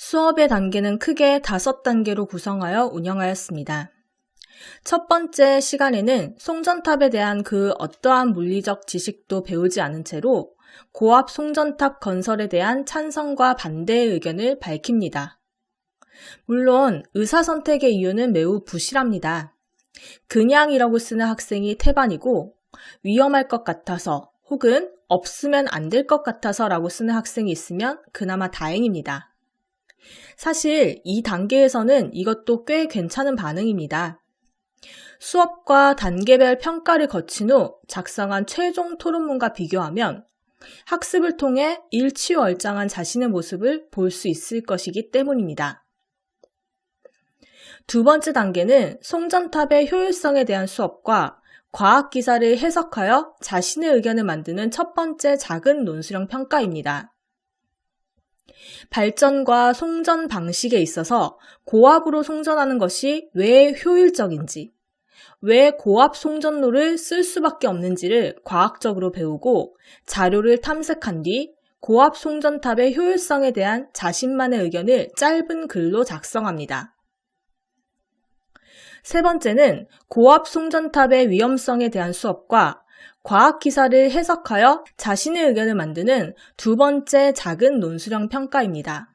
수업의 단계는 크게 5단계로 구성하여 운영하였습니다. 첫 번째 시간에는 송전탑에 대한 그 어떠한 물리적 지식도 배우지 않은 채로 고압 송전탑 건설에 대한 찬성과 반대의 의견을 밝힙니다. 물론 의사선택의 이유는 매우 부실합니다. 그냥이라고 쓰는 학생이 태반이고 위험할 것 같아서 혹은 없으면 안 될 것 같아서 라고 쓰는 학생이 있으면 그나마 다행입니다. 사실 이 단계에서는 이것도 꽤 괜찮은 반응입니다. 수업과 단계별 평가를 거친 후 작성한 최종 토론문과 비교하면 학습을 통해 일취월장한 자신의 모습을 볼 수 있을 것이기 때문입니다. 두 번째 단계는 송전탑의 효율성에 대한 수업과 과학기사를 해석하여 자신의 의견을 만드는 첫 번째 작은 논술형 평가입니다. 발전과 송전 방식에 있어서 고압으로 송전하는 것이 왜 효율적인지, 왜 고압 송전로를 쓸 수밖에 없는지를 과학적으로 배우고 자료를 탐색한 뒤 고압 송전탑의 효율성에 대한 자신만의 의견을 짧은 글로 작성합니다. 세 번째는 고압 송전탑의 위험성에 대한 수업과 과학기사를 해석하여 자신의 의견을 만드는 두 번째 작은 논술형 평가입니다.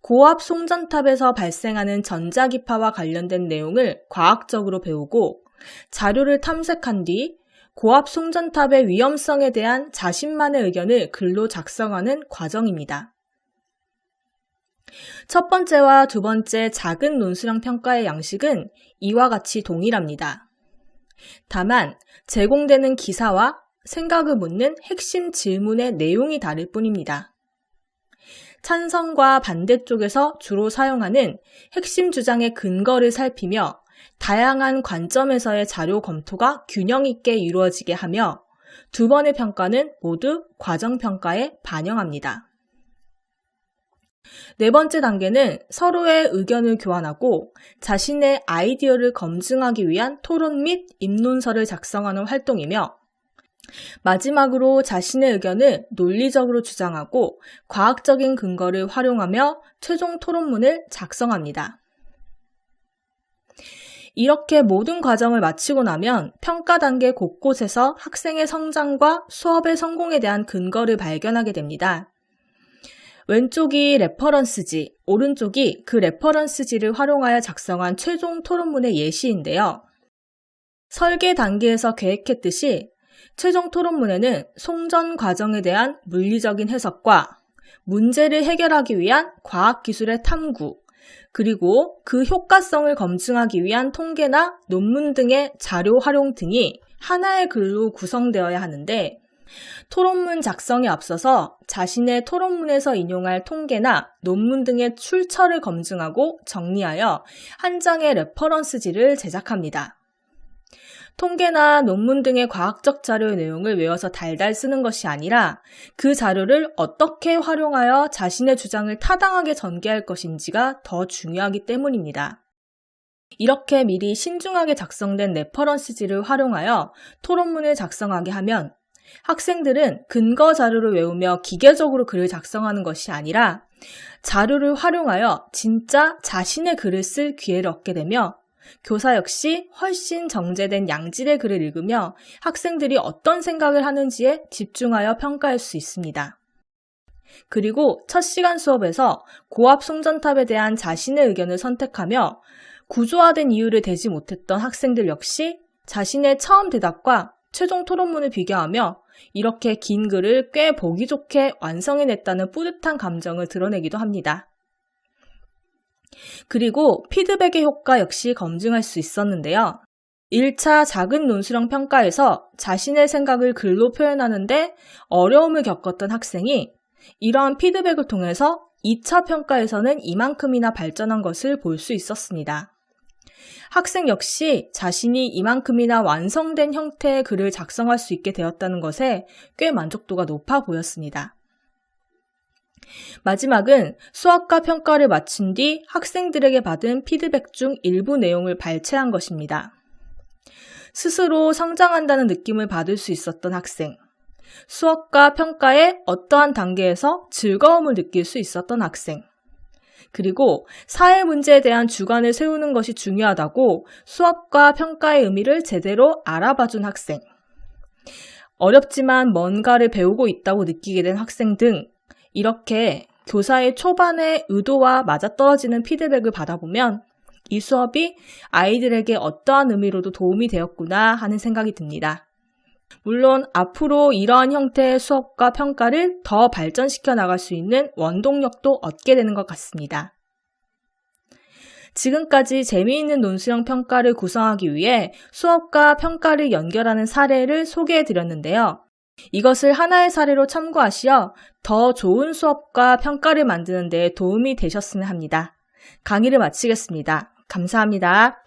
고압 송전탑에서 발생하는 전자기파와 관련된 내용을 과학적으로 배우고 자료를 탐색한 뒤 고압 송전탑의 위험성에 대한 자신만의 의견을 글로 작성하는 과정입니다. 첫 번째와 두 번째 작은 논술형 평가의 양식은 이와 같이 동일합니다. 다만 제공되는 기사와 생각을 묻는 핵심 질문의 내용이 다를 뿐입니다. 찬성과 반대쪽에서 주로 사용하는 핵심 주장의 근거를 살피며 다양한 관점에서의 자료 검토가 균형 있게 이루어지게 하며 두 번의 평가는 모두 과정평가에 반영합니다. 네 번째 단계는 서로의 의견을 교환하고 자신의 아이디어를 검증하기 위한 토론 및 입론서를 작성하는 활동이며 마지막으로 자신의 의견을 논리적으로 주장하고 과학적인 근거를 활용하며 최종 토론문을 작성합니다. 이렇게 모든 과정을 마치고 나면 평가 단계 곳곳에서 학생의 성장과 수업의 성공에 대한 근거를 발견하게 됩니다. 왼쪽이 레퍼런스지, 오른쪽이 그 레퍼런스지를 활용하여 작성한 최종 토론문의 예시인데요. 설계 단계에서 계획했듯이 최종 토론문에는 송전 과정에 대한 물리적인 해석과 문제를 해결하기 위한 과학기술의 탐구, 그리고 그 효과성을 검증하기 위한 통계나 논문 등의 자료 활용 등이 하나의 글로 구성되어야 하는데 토론문 작성에 앞서서 자신의 토론문에서 인용할 통계나 논문 등의 출처를 검증하고 정리하여 한 장의 레퍼런스지를 제작합니다. 통계나 논문 등의 과학적 자료의 내용을 외워서 달달 쓰는 것이 아니라 그 자료를 어떻게 활용하여 자신의 주장을 타당하게 전개할 것인지가 더 중요하기 때문입니다. 이렇게 미리 신중하게 작성된 레퍼런스지를 활용하여 토론문을 작성하게 하면 학생들은 근거 자료를 외우며 기계적으로 글을 작성하는 것이 아니라 자료를 활용하여 진짜 자신의 글을 쓸 기회를 얻게 되며 교사 역시 훨씬 정제된 양질의 글을 읽으며 학생들이 어떤 생각을 하는지에 집중하여 평가할 수 있습니다. 그리고 첫 시간 수업에서 고압 송전탑에 대한 자신의 의견을 선택하며 구조화된 이유를 대지 못했던 학생들 역시 자신의 처음 대답과 최종 토론문을 비교하며 이렇게 긴 글을 꽤 보기 좋게 완성해냈다는 뿌듯한 감정을 드러내기도 합니다. 그리고 피드백의 효과 역시 검증할 수 있었는데요. 1차 작은 논술형 평가에서 자신의 생각을 글로 표현하는데 어려움을 겪었던 학생이 이러한 피드백을 통해서 2차 평가에서는 이만큼이나 발전한 것을 볼 수 있었습니다. 학생 역시 자신이 이만큼이나 완성된 형태의 글을 작성할 수 있게 되었다는 것에 꽤 만족도가 높아 보였습니다. 마지막은 수학과 평가를 마친 뒤 학생들에게 받은 피드백 중 일부 내용을 발췌한 것입니다. 스스로 성장한다는 느낌을 받을 수 있었던 학생, 수업과 평가의 어떠한 단계에서 즐거움을 느낄 수 있었던 학생, 그리고 사회 문제에 대한 주관을 세우는 것이 중요하다고 수업과 평가의 의미를 제대로 알아봐준 학생, 어렵지만 뭔가를 배우고 있다고 느끼게 된 학생 등 이렇게 교사의 초반의 의도와 맞아떨어지는 피드백을 받아보면 이 수업이 아이들에게 어떠한 의미로도 도움이 되었구나 하는 생각이 듭니다. 물론 앞으로 이러한 형태의 수업과 평가를 더 발전시켜 나갈 수 있는 원동력도 얻게 되는 것 같습니다. 지금까지 재미있는 논술형 평가를 구성하기 위해 수업과 평가를 연결하는 사례를 소개해 드렸는데요. 이것을 하나의 사례로 참고하시어 더 좋은 수업과 평가를 만드는 데 도움이 되셨으면 합니다. 강의를 마치겠습니다. 감사합니다.